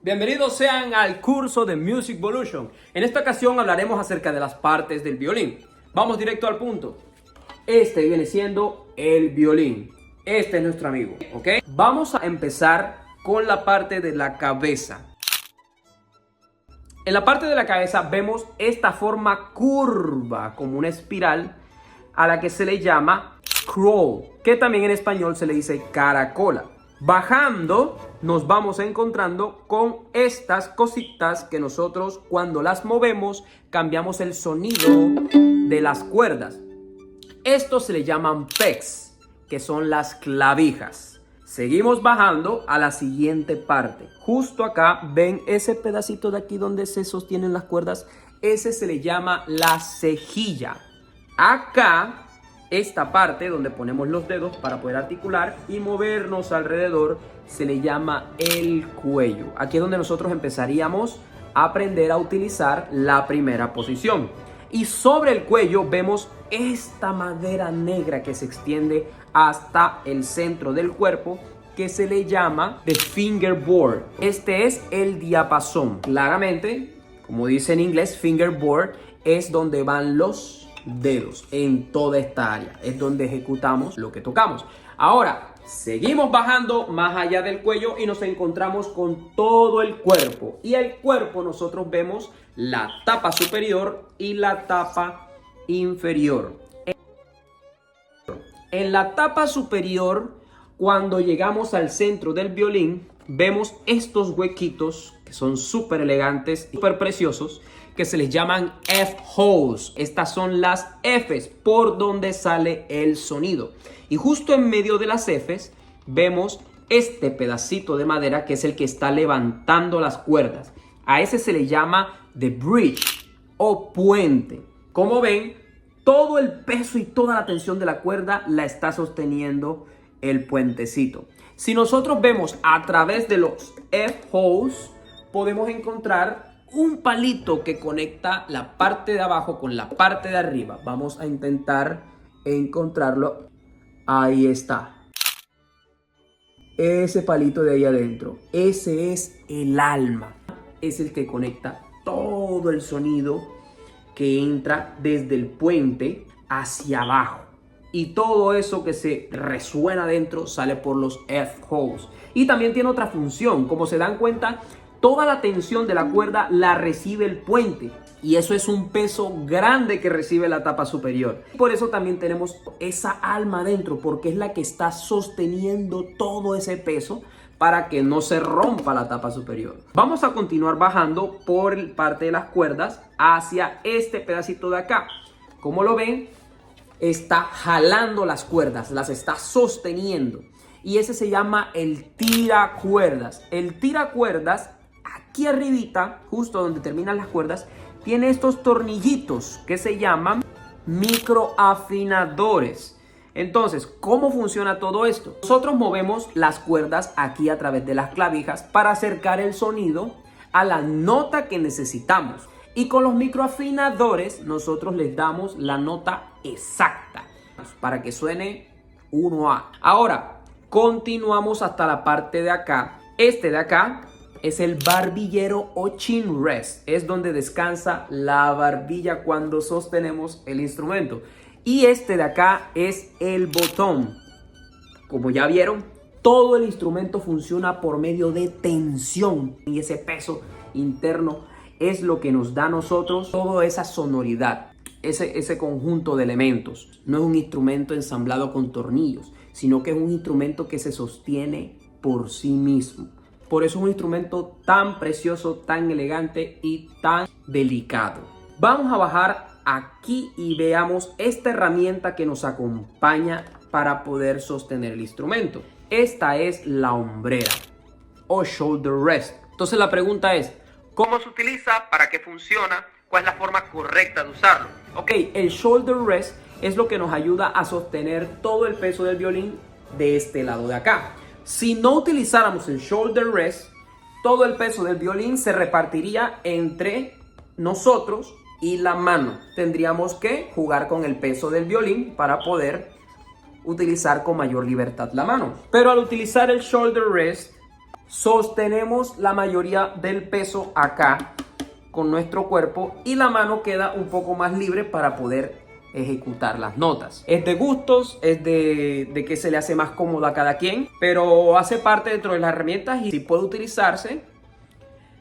Bienvenidos sean al curso de Musicvolution. En esta ocasión hablaremos acerca de las partes del violín. Vamos directo al punto. Este viene siendo el violín. Este es nuestro amigo, ¿ok? Vamos a empezar con la parte de la cabeza. En la parte de la cabeza vemos esta forma curva, como una espiral, a la que se le llama scroll, que también en español se le dice caracola. Bajando nos vamos encontrando con estas cositas que nosotros cuando las movemos cambiamos el sonido de las cuerdas. Estos se le llaman pegs, que son las clavijas. Seguimos bajando a la siguiente parte. Justo acá ven ese pedacito de aquí donde se sostienen las cuerdas. Ese se le llama la cejilla. Acá, esta parte donde ponemos los dedos para poder articular y movernos alrededor se le llama el cuello. Aquí es donde nosotros empezaríamos a aprender a utilizar la primera posición. Y sobre el cuello vemos esta madera negra que se extiende hasta el centro del cuerpo, que se le llama the fingerboard. Este es el diapasón. Claramente, como dice en inglés, fingerboard es donde van los dedos en toda esta área. Es donde ejecutamos lo que tocamos. Ahora, seguimos bajando más allá del cuello y nos encontramos con todo el cuerpo. Y el cuerpo nosotros vemos la tapa superior y la tapa inferior. En la tapa superior, cuando llegamos al centro del violín, vemos estos huequitos que son súper elegantes y súper preciosos, que se les llaman F-holes. Estas son las Fs por donde sale el sonido. Y justo en medio de las Fs vemos este pedacito de madera que es el que está levantando las cuerdas. A ese se le llama the bridge o puente. Como ven, todo el peso y toda la tensión de la cuerda la está sosteniendo el puentecito. Si nosotros vemos a través de los F-holes, podemos encontrar un palito que conecta la parte de abajo con la parte de arriba. Vamos a intentar encontrarlo. Ahí está. Ese palito de ahí adentro. Ese es el alma. Es el que conecta todo el sonido que entra desde el puente hacia abajo. Y todo eso que se resuena adentro sale por los F-holes. Y también tiene otra función. Como se dan cuenta, toda la tensión de la cuerda la recibe el puente. Y eso es un peso grande que recibe la tapa superior. Por eso también tenemos esa alma adentro, porque es la que está sosteniendo todo ese peso para que no se rompa la tapa superior. Vamos a continuar bajando por parte de las cuerdas hacia este pedacito de acá. Como lo ven, está jalando las cuerdas, las está sosteniendo. Y ese se llama el tiracuerdas. El tiracuerdas, aquí arribita, justo donde terminan las cuerdas, tiene estos tornillitos que se llaman microafinadores. Entonces, ¿cómo funciona todo esto? Nosotros movemos las cuerdas aquí a través de las clavijas para acercar el sonido a la nota que necesitamos. Y con los microafinadores nosotros les damos la nota exacta para que suene 1A. Ahora, continuamos hasta la parte de acá. Este de acá es el barbillero o chin rest. Es donde descansa la barbilla cuando sostenemos el instrumento. Y este de acá es el botón. Como ya vieron, todo el instrumento funciona por medio de tensión. Y ese peso interno es lo que nos da a nosotros toda esa sonoridad. Ese conjunto de elementos. No es un instrumento ensamblado con tornillos, sino que es un instrumento que se sostiene por sí mismo. Por eso es un instrumento tan precioso, tan elegante y tan delicado. Vamos a bajar aquí y veamos esta herramienta que nos acompaña para poder sostener el instrumento. Esta es la hombrera o shoulder rest. Entonces la pregunta es, ¿cómo se utiliza? ¿Para qué funciona? ¿Cuál es la forma correcta de usarlo? Ok, el shoulder rest es lo que nos ayuda a sostener todo el peso del violín de este lado de acá. Si no utilizáramos el shoulder rest, todo el peso del violín se repartiría entre nosotros y la mano. Tendríamos que jugar con el peso del violín para poder utilizar con mayor libertad la mano. Pero al utilizar el shoulder rest, sostenemos la mayoría del peso acá con nuestro cuerpo y la mano queda un poco más libre para poder ejecutar las notas. Es de gustos, es de que se le hace más cómodo a cada quien, pero hace parte dentro de las herramientas y si puede utilizarse,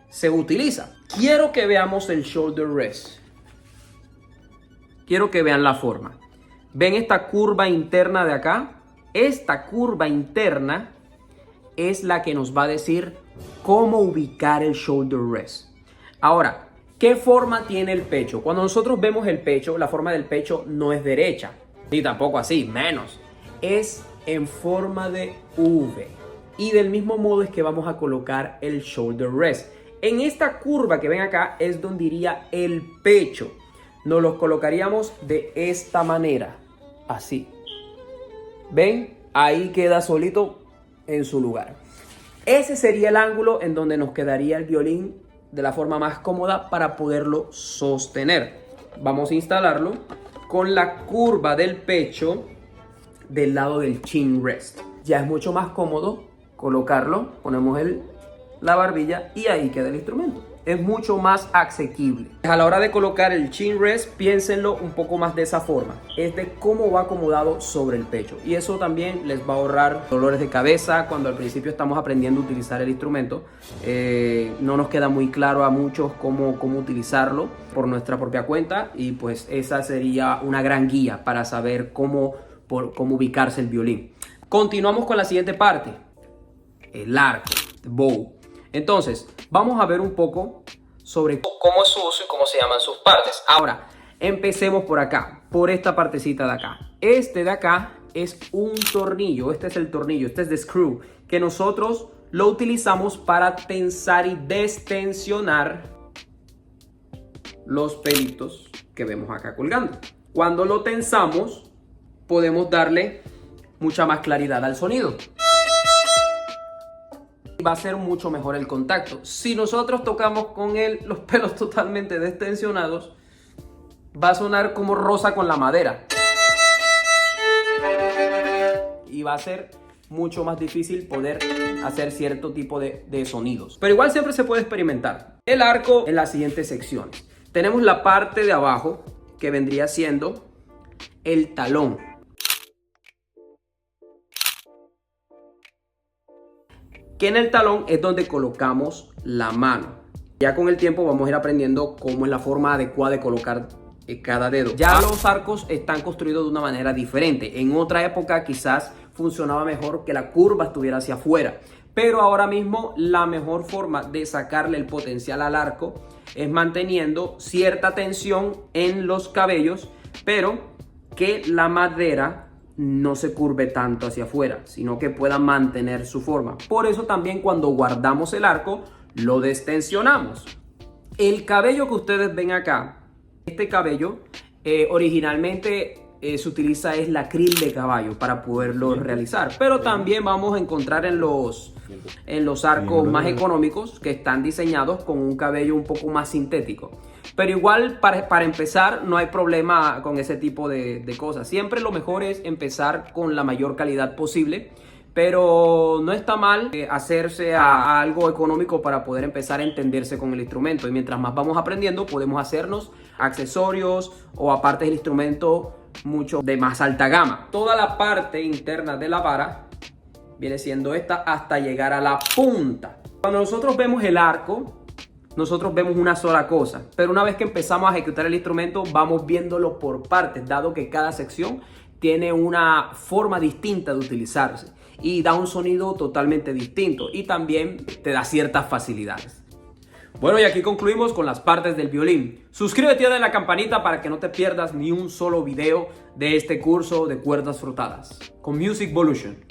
se utiliza. Quiero que veamos el shoulder rest. Quiero que vean la forma. ¿Ven esta curva interna de acá? Esta curva interna es la que nos va a decir cómo ubicar el shoulder rest. Ahora, ¿qué forma tiene el pecho? Cuando nosotros vemos el pecho, la forma del pecho no es derecha, ni tampoco así, menos. Es en forma de V. Y del mismo modo es que vamos a colocar el shoulder rest. En esta curva que ven acá es donde iría el pecho. Nos los colocaríamos de esta manera, así. ¿Ven? Ahí queda solito en su lugar. Ese sería el ángulo en donde nos quedaría el violín de la forma más cómoda para poderlo sostener. Vamos a instalarlo con la curva del pecho del lado del chin rest. Ya es mucho más cómodo colocarlo, ponemos la barbilla y ahí queda el instrumento. Es mucho más asequible. A la hora de colocar el chin rest, piénsenlo un poco más de esa forma. Es de cómo va acomodado sobre el pecho. Y eso también les va a ahorrar dolores de cabeza cuando al principio estamos aprendiendo a utilizar el instrumento. No nos queda muy claro a muchos cómo utilizarlo por nuestra propia cuenta. Y pues esa sería una gran guía para saber cómo ubicarse el violín. Continuamos con la siguiente parte. El arco, the bow. Entonces, vamos a ver un poco sobre cómo es su uso y cómo se llaman sus partes. Ahora, empecemos por acá, por esta partecita de acá. Este de acá es un tornillo, este es el tornillo, este es de screw, que nosotros lo utilizamos para tensar y destensionar los pelitos que vemos acá colgando. Cuando lo tensamos, podemos darle mucha más claridad al sonido. Va a ser mucho mejor el contacto. Si nosotros tocamos con los pelos totalmente destensionados, va a sonar como rosa con la madera. Y va a ser mucho más difícil poder hacer cierto tipo de sonidos. Pero igual siempre se puede experimentar. El arco en las siguientes secciones. Tenemos la parte de abajo que vendría siendo el talón. Que en el talón es donde colocamos la mano. Ya con el tiempo vamos a ir aprendiendo cómo es la forma adecuada de colocar cada dedo. Ya los arcos están construidos de una manera diferente. En otra época quizás funcionaba mejor que la curva estuviera hacia afuera. Pero ahora mismo la mejor forma de sacarle el potencial al arco es manteniendo cierta tensión en los cabellos, pero que la madera no se curve tanto hacia afuera, sino que pueda mantener su forma. Por eso también cuando guardamos el arco, lo destensionamos. El cabello que ustedes ven acá, este cabello, originalmente se utiliza es la crin de caballo para poderlo realizar. Pero también vamos a encontrar en los arcos más económicos que están diseñados con un cabello un poco más sintético. Pero igual para empezar no hay problema con ese tipo de cosas. Siempre lo mejor es empezar con la mayor calidad posible. Pero no está mal hacerse a algo económico para poder empezar a entenderse con el instrumento. Y mientras más vamos aprendiendo podemos hacernos accesorios o aparte del instrumento mucho de más alta gama. Toda la parte interna de la vara viene siendo esta hasta llegar a la punta. Cuando nosotros vemos el arco, nosotros vemos una sola cosa, pero una vez que empezamos a ejecutar el instrumento vamos viéndolo por partes, dado que cada sección tiene una forma distinta de utilizarse y da un sonido totalmente distinto y también te da ciertas facilidades. Bueno, y aquí concluimos con las partes del violín. Suscríbete y dale a la campanita para que no te pierdas ni un solo video de este curso de cuerdas frotadas con Musicvolution.